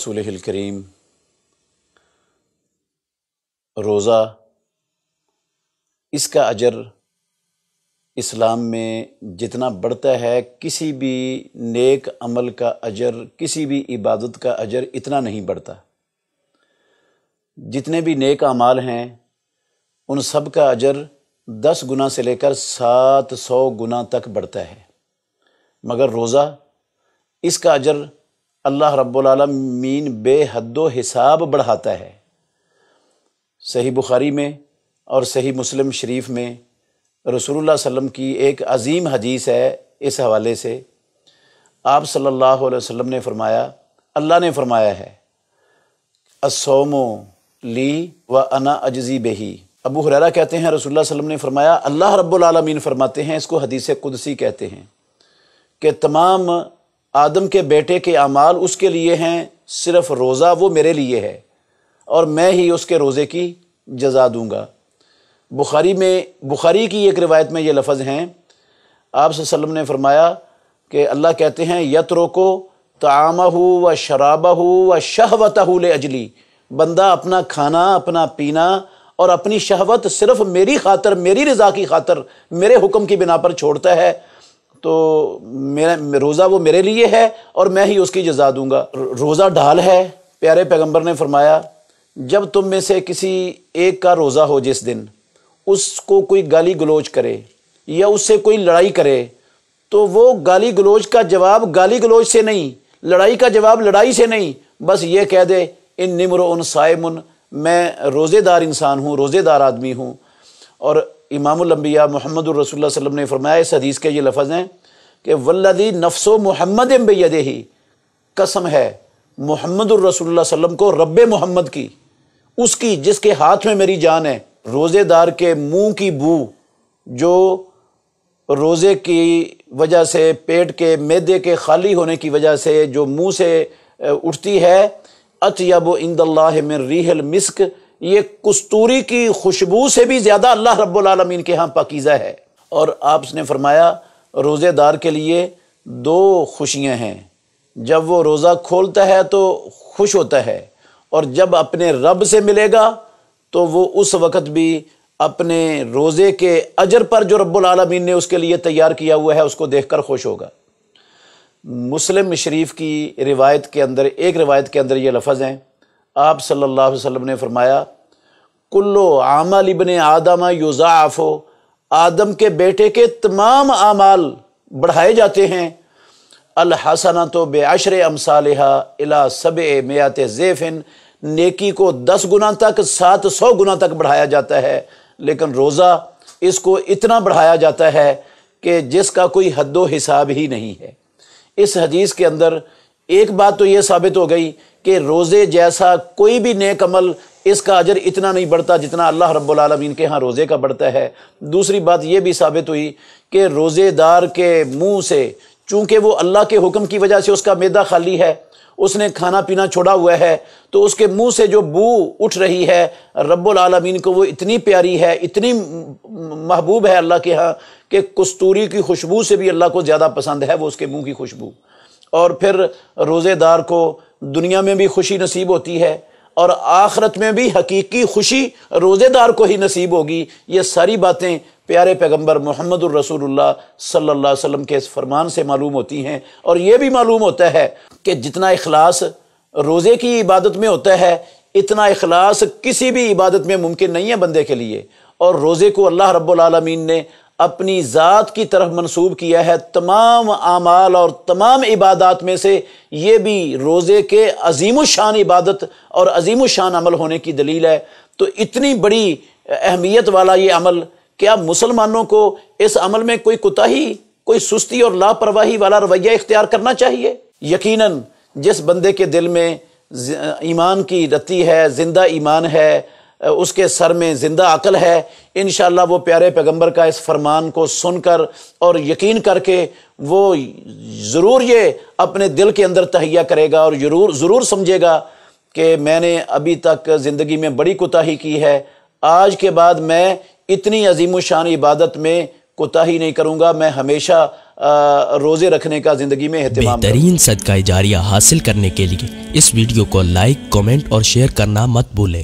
رسولہ الکریم، روزہ، اس کا اجر اسلام میں جتنا بڑھتا ہے کسی بھی نیک عمل کا اجر، کسی بھی عبادت کا اجر اتنا نہیں بڑھتا۔ جتنے بھی نیک اعمال ہیں ان سب کا اجر 10 گنا سے لے کر 700 گنا تک بڑھتا ہے، مگر روزہ، اس کا اجر اللہ رب العالمین بے حد و حساب بڑھاتا ہے۔ صحیح بخاری میں اور صحیح مسلم شریف میں رسول اللہ صلی اللہ علیہ وسلم کی ایک عظیم حدیث ہے اس حوالے سے۔ آپ صلی اللہ علیہ وسلم نے فرمایا، اللہ نے فرمایا ہے، الصوم لی وانا اجزی بہی۔ ابو ہریرہ کہتے ہیں رسول اللہ صلی اللہ علیہ وسلم نے فرمایا، اللہ رب العالمین فرماتے ہیں، اس کو حدیث قدسی کہتے ہیں، کہ تمام آدم کے بیٹے کے اعمال اس کے لیے ہیں، صرف روزہ وہ میرے لیے ہے اور میں ہی اس کے روزے کی جزا دوں گا۔ بخاری کی ایک روایت میں یہ لفظ ہیں، آپ صلی اللہ علیہ وسلم نے فرمایا کہ اللہ کہتے ہیں، یترکو طعامہ و شرابہ و شہوتہ لاجلی، بندہ اپنا کھانا، اپنا پینا اور اپنی شہوت صرف میری خاطر، میری رضا کی خاطر، میرے حکم کی بنا پر چھوڑتا ہے، تو روزہ وہ میرے لیے ہے اور میں ہی اس کی جزا دوں گا۔ روزہ ڈھال ہے۔ پیارے پیغمبر نے فرمایا، جب تم میں سے کسی ایک کا روزہ ہو، جس دن اس کو کوئی گالی گلوچ کرے یا اس سے کوئی لڑائی کرے، تو وہ گالی گلوچ کا جواب گالی گلوچ سے نہیں، لڑائی کا جواب لڑائی سے نہیں، بس یہ کہہ دے، انی امرؤ صائم، میں روزے دار انسان ہوں، روزے دار آدمی ہوں۔ اور امام الانبیاء محمد الرسول اللہ صلی اللہ علیہ وسلم نے فرمایا، اس حدیث کے یہ لفظ ہیں کہ والذی نفس محمد بیدہ، قسم ہے محمد الرسول اللہ صلی اللہ علیہ وسلم کو، رب محمد کی، اس کی جس کے ہاتھ میں میری جان ہے، روزے دار کے منہ کی بو جو روزے کی وجہ سے، پیٹ کے معدے کے خالی ہونے کی وجہ سے جو منہ سے اٹھتی ہے، اطیب عند اللہ من ریح المسک، یہ کستوری کی خوشبو سے بھی زیادہ اللہ رب العالمین کے ہاں پاکیزہ ہے۔ اور آپ نے فرمایا، روزے دار کے لیے 2 خوشیاں ہیں، جب وہ روزہ کھولتا ہے تو خوش ہوتا ہے، اور جب اپنے رب سے ملے گا تو وہ اس وقت بھی اپنے روزے کے اجر پر جو رب العالمین نے اس کے لیے تیار کیا ہوا ہے اس کو دیکھ کر خوش ہوگا۔ مسلم شریف کی روایت کے اندر، ایک روایت کے اندر یہ لفظ ہیں، آپ صلی اللہ علیہ وسلم نے فرمایا، کلو عمل ابن آدم یضاعف، آدم کے بیٹے کے تمام اعمال بڑھائے جاتے ہیں، الحسنۃ بعشر امثالھا الی 700 ضعف، نیکی کو 10 گنا تک، 700 گنا تک بڑھایا جاتا ہے، لیکن روزہ، اس کو اتنا بڑھایا جاتا ہے کہ جس کا کوئی حد و حساب ہی نہیں ہے۔ اس حدیث کے اندر ایک بات تو یہ ثابت ہو گئی کہ روزے جیسا کوئی بھی نیک عمل، اس کا اجر اتنا نہیں بڑھتا جتنا اللہ رب العالمین کے ہاں روزے کا بڑھتا ہے۔ دوسری بات یہ بھی ثابت ہوئی کہ روزے دار کے منہ سے، چونکہ وہ اللہ کے حکم کی وجہ سے اس کا معدہ خالی ہے، اس نے کھانا پینا چھوڑا ہوا ہے، تو اس کے منہ سے جو بو اٹھ رہی ہے رب العالمین کو وہ اتنی پیاری ہے، اتنی محبوب ہے اللہ کے ہاں، کہ کستوری کی خوشبو سے بھی اللہ کو زیادہ پسند ہے وہ اس کے منہ کی خوشبو۔ اور پھر روزے دار کو دنیا میں بھی خوشی نصیب ہوتی ہے اور آخرت میں بھی حقیقی خوشی روزے دار کو ہی نصیب ہوگی۔ یہ ساری باتیں پیارے پیغمبر محمد الرسول اللہ صلی اللہ علیہ وسلم کے اس فرمان سے معلوم ہوتی ہیں، اور یہ بھی معلوم ہوتا ہے کہ جتنا اخلاص روزے کی عبادت میں ہوتا ہے، اتنا اخلاص کسی بھی عبادت میں ممکن نہیں ہے بندے کے لیے۔ اور روزے کو اللہ رب العالمین نے اپنی ذات کی طرف منسوب کیا ہے، تمام اعمال اور تمام عبادات میں سے یہ بھی روزے کے عظیم الشان عبادت اور عظیم الشان عمل ہونے کی دلیل ہے۔ تو اتنی بڑی اہمیت والا یہ عمل، کیا مسلمانوں کو اس عمل میں کوئی کوتاہی، کوئی سستی اور لاپرواہی والا رویہ اختیار کرنا چاہیے؟ یقیناً جس بندے کے دل میں ایمان کی رتی ہے، زندہ ایمان ہے، اس کے سر میں زندہ عقل ہے، انشاءاللہ وہ پیارے پیغمبر کا اس فرمان کو سن کر اور یقین کر کے وہ ضرور یہ اپنے دل کے اندر تہیہ کرے گا اور ضرور سمجھے گا کہ میں نے ابھی تک زندگی میں بڑی کوتاہی کی ہے، آج کے بعد میں اتنی عظیم الشان عبادت میں کوتاہی نہیں کروں گا، میں ہمیشہ روزے رکھنے کا زندگی میں اہتمام کروں۔ بہترین صدقہ جاریہ حاصل کرنے کے لیے اس ویڈیو کو لائک، کمنٹ اور شیئر کرنا مت بھولیں۔